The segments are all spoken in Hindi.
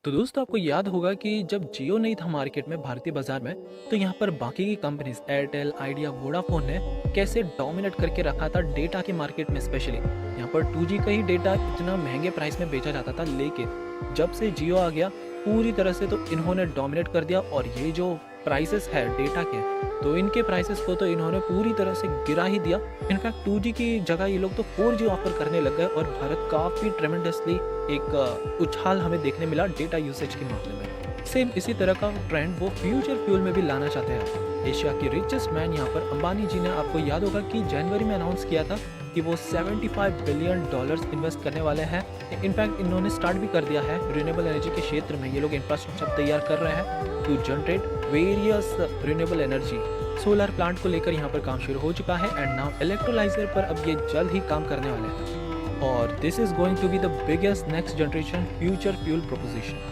तो दोस्तों आपको याद होगा कि जब जियो नहीं था मार्केट में भारतीय बाजार में, तो यहाँ पर बाकी की कंपनीज एयरटेल, आइडिया, वोडाफोन ने कैसे डोमिनेट करके रखा था डेटा के मार्केट में। स्पेशली यहाँ पर 2G का ही डेटा इतना महंगे प्राइस में बेचा जाता था, लेकिन जब से जियो आ गया पूरी तरह से तो इन्होंने डोमिनेट कर दिया। और ये जो प्राइसेस है डेटा के, तो इनके प्राइसेस को तो इन्होंने पूरी तरह से गिरा ही दिया। इनफैक्ट 2G की जगह ये लोग तो 4G ऑफर करने लग गए और भारत काफ़ी ट्रेमेंडसली एक उछाल हमें देखने मिला डेटा यूसेज के मामले में। सेम इसी तरह का ट्रेंड वो फ्यूचर फ्यूल में भी लाना चाहते हैं। एशिया के रिचेस्ट मैन यहाँ पर अंबानी जी ने, आपको याद होगा कि जनवरी में अनाउंस किया था कि वो $75 बिलियन इन्वेस्ट करने वाले हैं। इनफैक्ट इन्होंने स्टार्ट भी कर दिया है रिन्यूएबल एनर्जी के क्षेत्र में। ये लोग इंफ्रास्ट्रक्चर तैयार कर रहे हैं to generate various renewable energy. Solar plant को लेकर यहाँ पर काम शुरू हो चुका है एंड नाउ इलेक्ट्रोलाइजर पर अब ये जल्द ही काम करने वाले हैं। और this is going to be the biggest next generation future fuel proposition.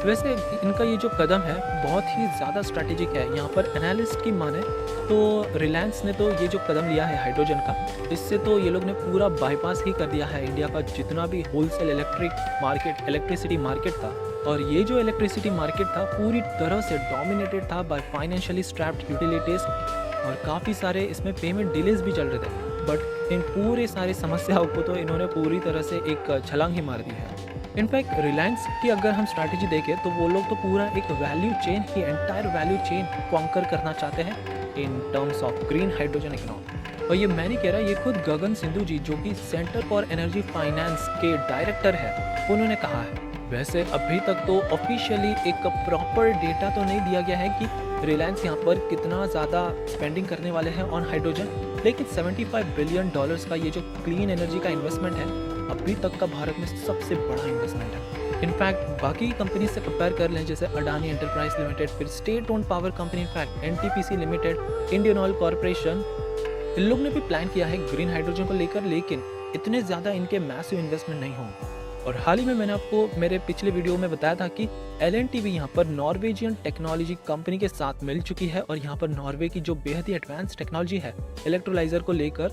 वैसे इनका ये जो कदम है बहुत ही ज़्यादा स्ट्रैटेजिक है। यहाँ पर एनालिस्ट की माने तो रिलायंस ने तो ये जो कदम लिया है हाइड्रोजन का, इससे तो ये लोग ने पूरा बाईपास ही कर दिया है इंडिया का जितना भी होलसेल इलेक्ट्रिसिटी मार्केट था। और ये जो इलेक्ट्रिसिटी मार्केट था पूरी तरह से डोमिनेटेड था बाय फाइनेंशियली स्ट्रैप्ड यूटिलिटीज़, और काफ़ी सारे इसमें पेमेंट डिलेज भी चल रहे थे। बट इन पूरे सारी समस्याओं को तो इन्होंने पूरी तरह से एक छलांग ही मार दी है। इनफैक्ट रिलायंस की अगर हम स्ट्रैटेजी देखें तो वो लोग तो पूरा एक वैल्यू चेन ही, एंटायर वैल्यू चेन कॉन्कर करना चाहते हैं in terms of green hydrogen economy. और ये मैं नहीं कह रहा, ये खुद गगन सिंधु जी जो कि सेंटर फॉर एनर्जी फाइनेंस के डायरेक्टर है, उन्होंने कहा है। वैसे अभी तक तो ऑफिशियली एक प्रॉपर डेटा तो नहीं दिया गया है कि रिलायंस यहाँ पर कितना ज़्यादा स्पेंडिंग करने वाले हैं ऑन हाइड्रोजन, लेकिन $75 बिलियन का ये जो क्लीन एनर्जी का इन्वेस्टमेंट है अभी तक का भारत में सबसे बड़ा इन्वेस्टमेंट है। इनफैक्ट बाकी कंपनी से कंपेयर कर लें, जैसे अडानी एंटरप्राइज लिमिटेड, फिर state owned power company in fact NTPC limited, Indian Oil Corporation, इन लोग ने भी प्लान किया है ग्रीन हाइड्रोजन को लेकर, लेकिन इतने ज़्यादा इनके मैसिव इन्वेस्टमेंट नहीं होंगे। और हाल ही में मैंने आपको मेरे पिछले वीडियो में बताया था कि L&T भी यहाँ पर नॉर्वेजियन टेक्नोलॉजी कंपनी के साथ मिल चुकी है और यहाँ पर नॉर्वे की जो बेहद ही एडवांस टेक्नोलॉजी है इलेक्ट्रोलाइजर को लेकर,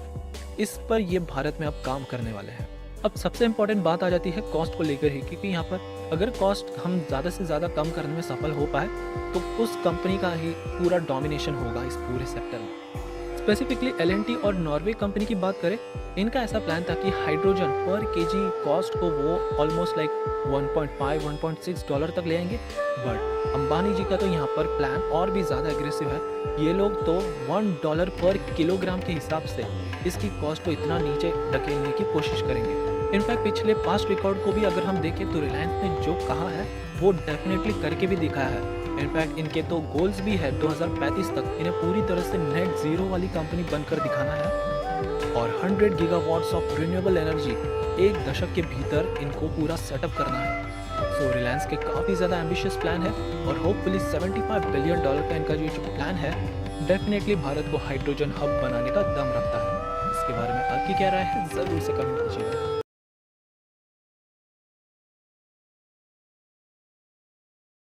इस पर ये भारत में अब काम करने वाले हैं। अब सबसे इम्पोर्टेंट बात आ जाती है कॉस्ट को लेकर ही, क्योंकि यहाँ पर अगर कॉस्ट हम ज़्यादा से ज़्यादा कम करने में सफल हो पाए तो उस कंपनी का ही पूरा डोमिनेशन होगा इस पूरे सेक्टर में। स्पेसिफिकली L&T और नॉर्वे कंपनी की बात करें, इनका ऐसा प्लान था कि हाइड्रोजन पर केजी कॉस्ट को वो ऑलमोस्ट लाइक $1.5-1.6 तक ले आएंगे। बट अंबानी जी का तो यहाँ पर प्लान और भी ज़्यादा एग्रेसिव है। ये लोग तो $1 पर किलोग्राम के हिसाब से इसकी कॉस्ट को इतना नीचे धकेलने की कोशिश करेंगे। इनफैक्ट पिछले पास्ट रिकॉर्ड को भी अगर हम देखें तो रिलायंस ने जो कहा है वो डेफिनेटली करके भी दिखाया है। इनफैक्ट इनके तो गोल्स भी है 2035 तक इन्हें पूरी तरह से नेट जीरो वाली कंपनी बनकर दिखाना है और 100 गीगावाट्स ऑफ रिन्यूएबल एनर्जी एक दशक के भीतर इनको पूरा सेटअप करना है। सो रिलायंस के काफ़ी ज़्यादा एम्बिशियस प्लान है और होपफुली $75 बिलियन का इनका जो प्लान है डेफिनेटली भारत को हाइड्रोजन हब बनाने का दम रखता है। इसके बारे में आपकी क्या राय है ज़रूर से कमेंट कीजिएगा।